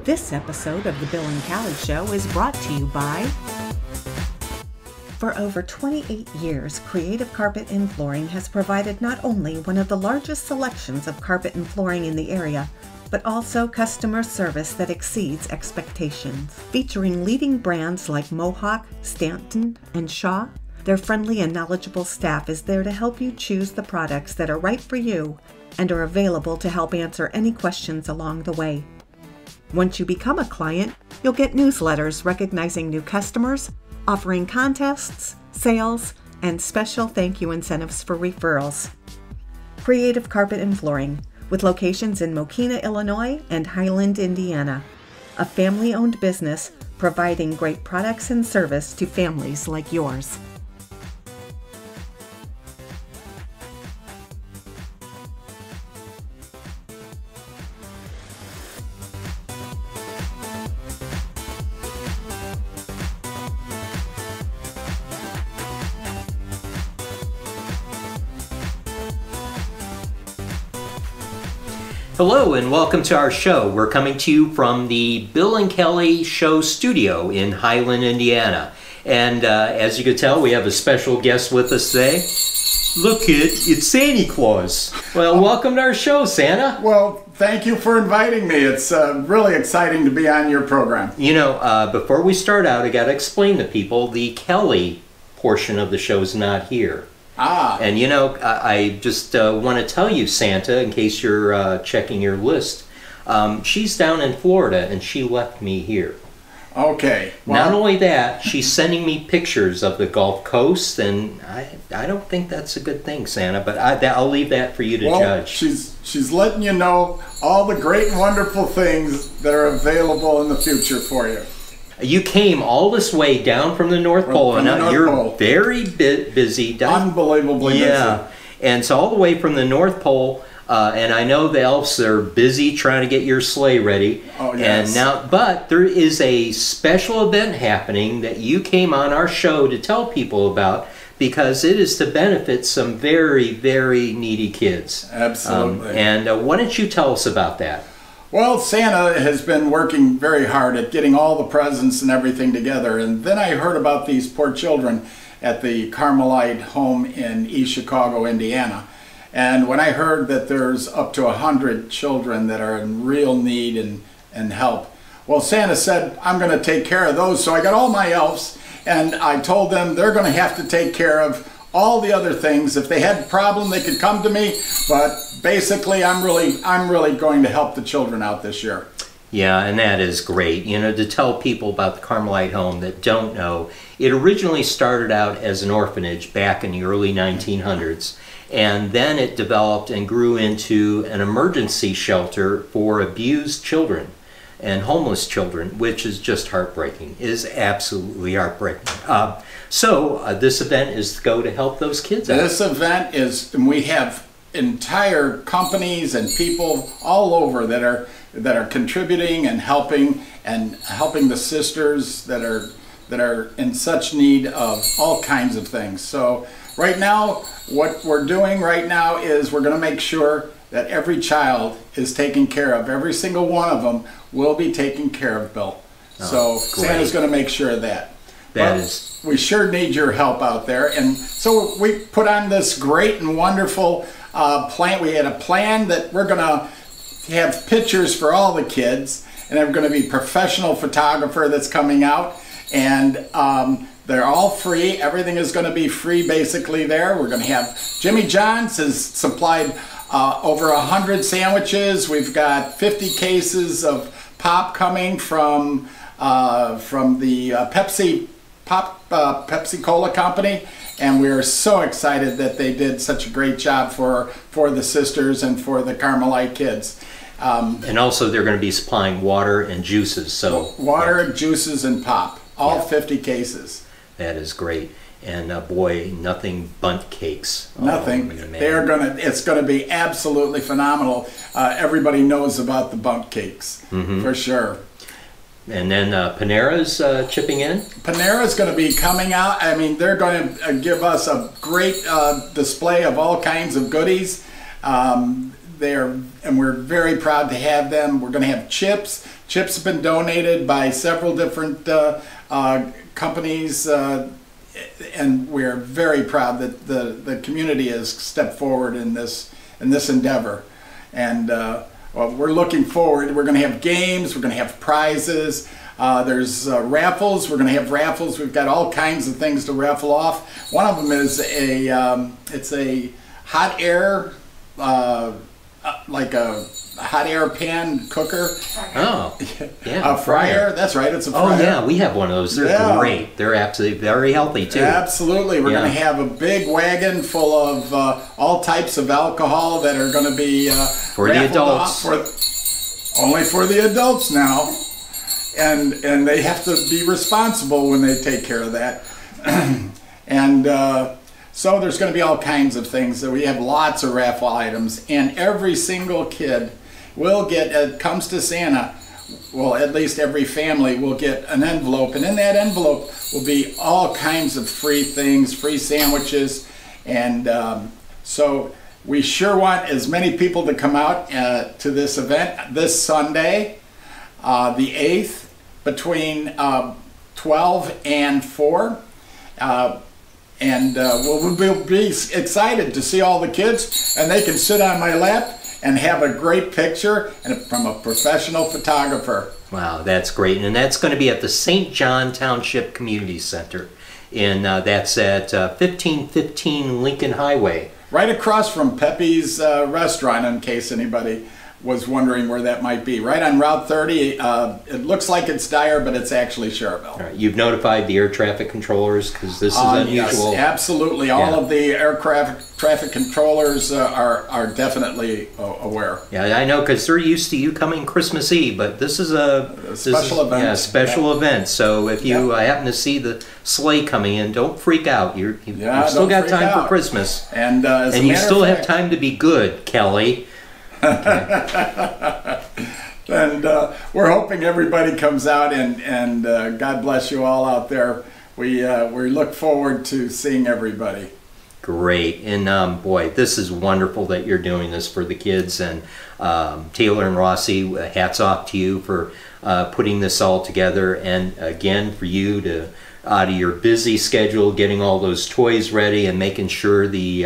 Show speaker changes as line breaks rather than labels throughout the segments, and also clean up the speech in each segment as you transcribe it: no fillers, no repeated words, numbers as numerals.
This episode of The Bill and Callie Show is brought to you by... For over 28 years, Creative Carpet and Flooring has provided not only one of the largest selections of carpet and flooring in the area, but also customer service that exceeds expectations. Featuring leading brands like Mohawk, Stanton, and Shaw, their friendly and knowledgeable staff is there to help you choose the products that are right for you and are available to help answer any questions along the way. Once you become a client, you'll get newsletters recognizing new customers, offering contests, sales, and special thank you incentives for referrals. Creative Carpet and Flooring, with locations in Mokena, Illinois and Highland, Indiana. A family-owned business providing great products and service to families like yours.
Hello and welcome to our show. We're coming to you from the Bill and Kelly Show studio in Highland, Indiana. And as you can tell, we have a special guest with us today. Look, kid, it's Santa Claus. Well, welcome to our show, Santa.
Well, thank you for inviting me. It's really exciting to be on your program.
You know, before we start out, I got to explain to people the Kelly portion of the show is not here. And you know, I just want to tell you, Santa, in case you're checking your list, she's down in Florida and she left me here.
Okay. Well,
not only that, she's sending me pictures of the Gulf Coast, and I don't think that's a good thing, Santa, but I'll leave that for you to judge.
She's letting you know all the great and wonderful things that are available in the future for you.
You came all this way down from the North Pole, and now you're very busy.
Unbelievably busy.
And so all the way from the North Pole, and I know the elves are busy trying to get your sleigh ready.
Oh, yes.
And now, but there is a special event happening that you came on our show to tell people about, because it is to benefit some very, very needy kids.
Absolutely.
And why don't you tell us about that?
Well, Santa has been working very hard at getting all the presents and everything together, and then I heard about these poor children at the Carmelite home in East Chicago, Indiana. And when I heard that there's up to 100 children that are in real need and help, well, Santa said, I'm going to take care of those. So I got all my elves, and I told them they're going to have to take care of all the other things. If they had a problem, they could come to me, but basically I'm really going to help the children out this year.
Yeah, and that is great. You know, to tell people about the Carmelite home that don't know, it originally started out as an orphanage back in the early 1900s, and then it developed and grew into an emergency shelter for abused children and homeless children, which is just heartbreaking. It is absolutely heartbreaking. So this event is to go to help those kids out.
This event is, and we have entire companies and people all over that are contributing and helping the sisters that are in such need of all kinds of things. So right now, what we're doing right now is we're going to make sure that every child is taken care of. Every single one of them will be taken care of, Bill. So Santa's going to make sure of that. We sure need your help out there. And so we put on this great and wonderful plan. We had a plan that we're going to have pictures for all the kids, and they're going to be professional photographer that's coming out, and they're all free. Everything is going to be free basically there. We're going to have Jimmy John's has supplied over 100 sandwiches. We've got 50 cases of pop coming from the Pepsi Cola company, and we're so excited that they did such a great job for the sisters and for the Carmelite kids.
And also they're going to be supplying water and juices. So
water, juices, and pop, all 50 cases.
That is great. And boy, nothing bundt cakes.
Nothing. It's gonna be absolutely phenomenal. Everybody knows about the bundt cakes, for sure.
And then Panera's chipping in?
Panera's going to be coming out. I mean, they're going to give us a great display of all kinds of goodies. And we're very proud to have them. We're going to have chips, chips have been donated by several different companies, and we're very proud that the community has stepped forward in this endeavor. And well, we're looking forward. We're going to have games. We're going to have prizes. There's raffles. We're going to have raffles. We've got all kinds of things to raffle off. One of them is it's a hot air, like a hot air pan cooker.
Oh, yeah.
A fryer. That's right. It's a fryer.
Oh, yeah. We have one of those. They're great. They're absolutely very healthy, too.
Absolutely. We're going to have a big wagon full of all types of alcohol that are going to be
for the adults.
Only for the adults now. And they have to be responsible when they take care of that. And so there's going to be all kinds of things. So we have lots of raffle items, and every single kid will get, comes to Santa, well, at least every family will get an envelope, and in that envelope will be all kinds of free things, free sandwiches, and so we sure want as many people to come out to this event this Sunday, the 8th, between 12 and 4. We'll be excited to see all the kids, and they can sit on my lap and have a great picture from a professional photographer.
Wow, that's great. And that's going to be at the St. John Township Community Center. And that's at 1515 Lincoln Highway.
Right across from Pepe's restaurant, in case anybody was wondering where that might be. Right on Route 30. It looks like it's Dyer, but it's actually Cherville.
All right. You've notified the air traffic controllers, because this is unusual.
Yes, absolutely. All of the aircraft traffic controllers are definitely aware.
Yeah, I know, because they're used to you coming Christmas Eve, but this is a
special event.
Yeah, special event. So if you happen to see the sleigh coming in, don't freak out. You've still got time for Christmas.
And
you still have time to be good, Kelly.
Okay. And we're hoping everybody comes out, and God bless you all out there. We look forward to seeing everybody.
Great. And boy, this is wonderful that you're doing this for the kids. And Taylor and Rossi, hats off to you for putting this all together. And again, for you to, out of your busy schedule, getting all those toys ready and making sure the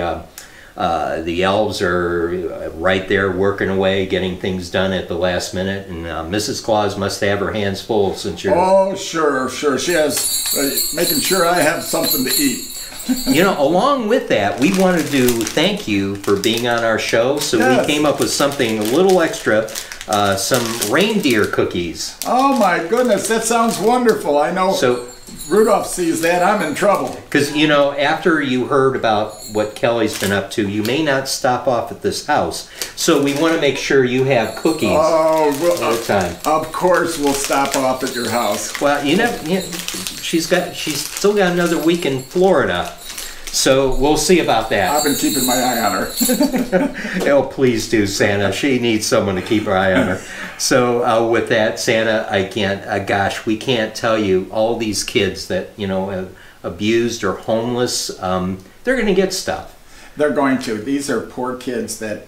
elves are right there working away, getting things done at the last minute. And Mrs. Claus must have her hands full since you're...
Oh, sure. She has, making sure I have something to eat.
You know, along with that, we wanted to thank you for being on our show. So we came up with something a little extra, some reindeer cookies.
Oh my goodness, that sounds wonderful. I know. So Rudolph sees that, I'm in trouble.
Because, you know, after you heard about what Kelly's been up to, you may not stop off at this house. So we want to make sure you have cookies all the time.
Of course we'll stop off at your house.
Well, she's still got another week in Florida. So we'll see about that.
I've been keeping my eye on her.
Oh, please do, Santa. She needs someone to keep her eye on her. So with that, Santa, I can't, gosh, we can't tell you all these kids that, you know, have abused or homeless, they're going to get stuff.
They're going to. These are poor kids that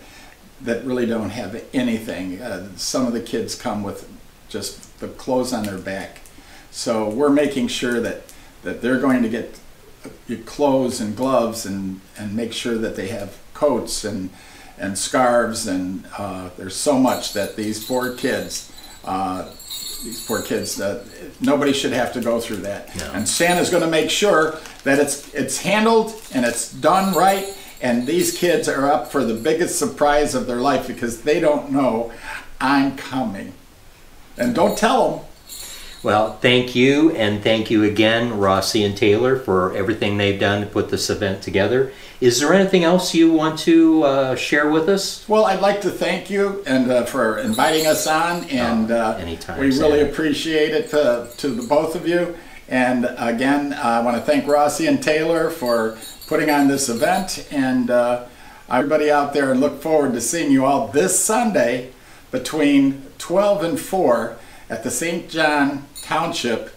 really don't have anything. Some of the kids come with just the clothes on their back. So we're making sure that they're going to get clothes and gloves, and make sure that they have coats and scarves, and there's so much that these poor kids nobody should have to go through that. No. And Santa's going to make sure that it's handled and it's done right, and these kids are up for the biggest surprise of their life because they don't know I'm coming. And don't tell them.
Well, thank you, and thank you again, Rossi and Taylor, for everything they've done to put this event together. Is there anything else you want to share with us?
Well, I'd like to thank you and for inviting us on, and
anytime,
we really appreciate it to the both of you. And again, I want to thank Rossi and Taylor for putting on this event, and everybody out there, and look forward to seeing you all this Sunday between 12 and 4 at the St. John Township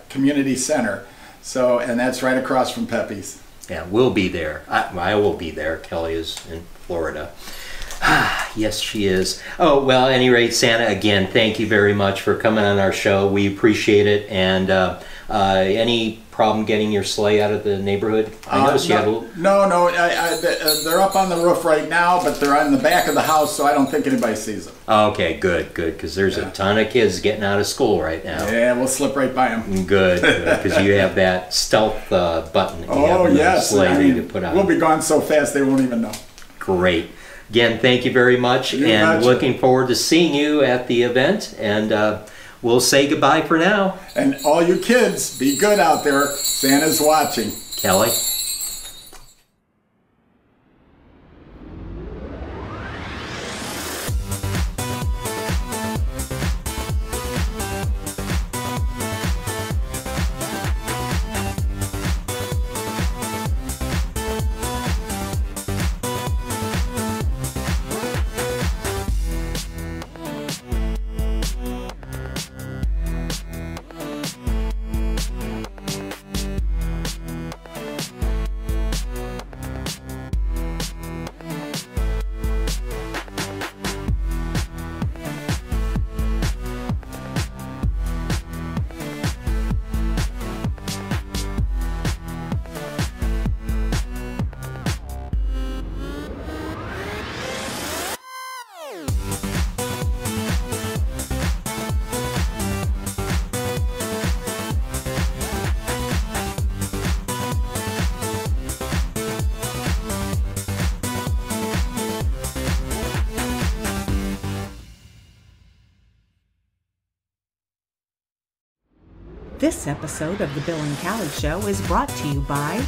Community Center. So, and that's right across from Pepe's.
Yeah, we'll be there. I will be there. Kelly is in Florida. Yes, she is. Oh, well, at any rate, Santa, again, thank you very much for coming on our show. We appreciate it. And any problem getting your sleigh out of the neighborhood? I noticed you had a little...
No, they're up on the roof right now, but they're on the back of the house, so I don't think anybody sees them.
Okay, good, because there's a ton of kids getting out of school right now.
Yeah, we'll slip right by them.
Good, because you have that stealth button that you have on the sleigh that you can put on.
We'll be gone so fast they won't even know.
Great. Again, thank you very much, and looking forward to seeing you at the event, and we'll say goodbye for now.
And all you kids, be good out there. Santa's watching.
Kelly?
This episode of The Bill and Callie Show is brought to you by...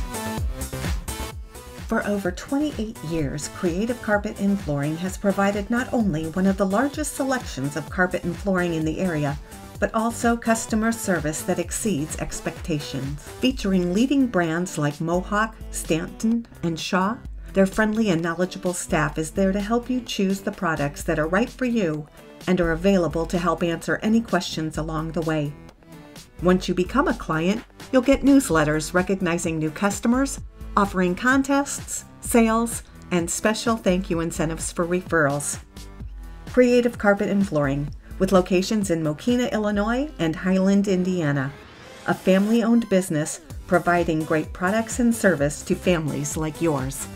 For over 28 years, Creative Carpet and Flooring has provided not only one of the largest selections of carpet and flooring in the area, but also customer service that exceeds expectations. Featuring leading brands like Mohawk, Stanton, and Shaw, their friendly and knowledgeable staff is there to help you choose the products that are right for you and are available to help answer any questions along the way. Once you become a client, you'll get newsletters recognizing new customers, offering contests, sales, and special thank you incentives for referrals. Creative Carpet and Flooring, with locations in Mokina, Illinois and Highland, Indiana. A family-owned business providing great products and service to families like yours.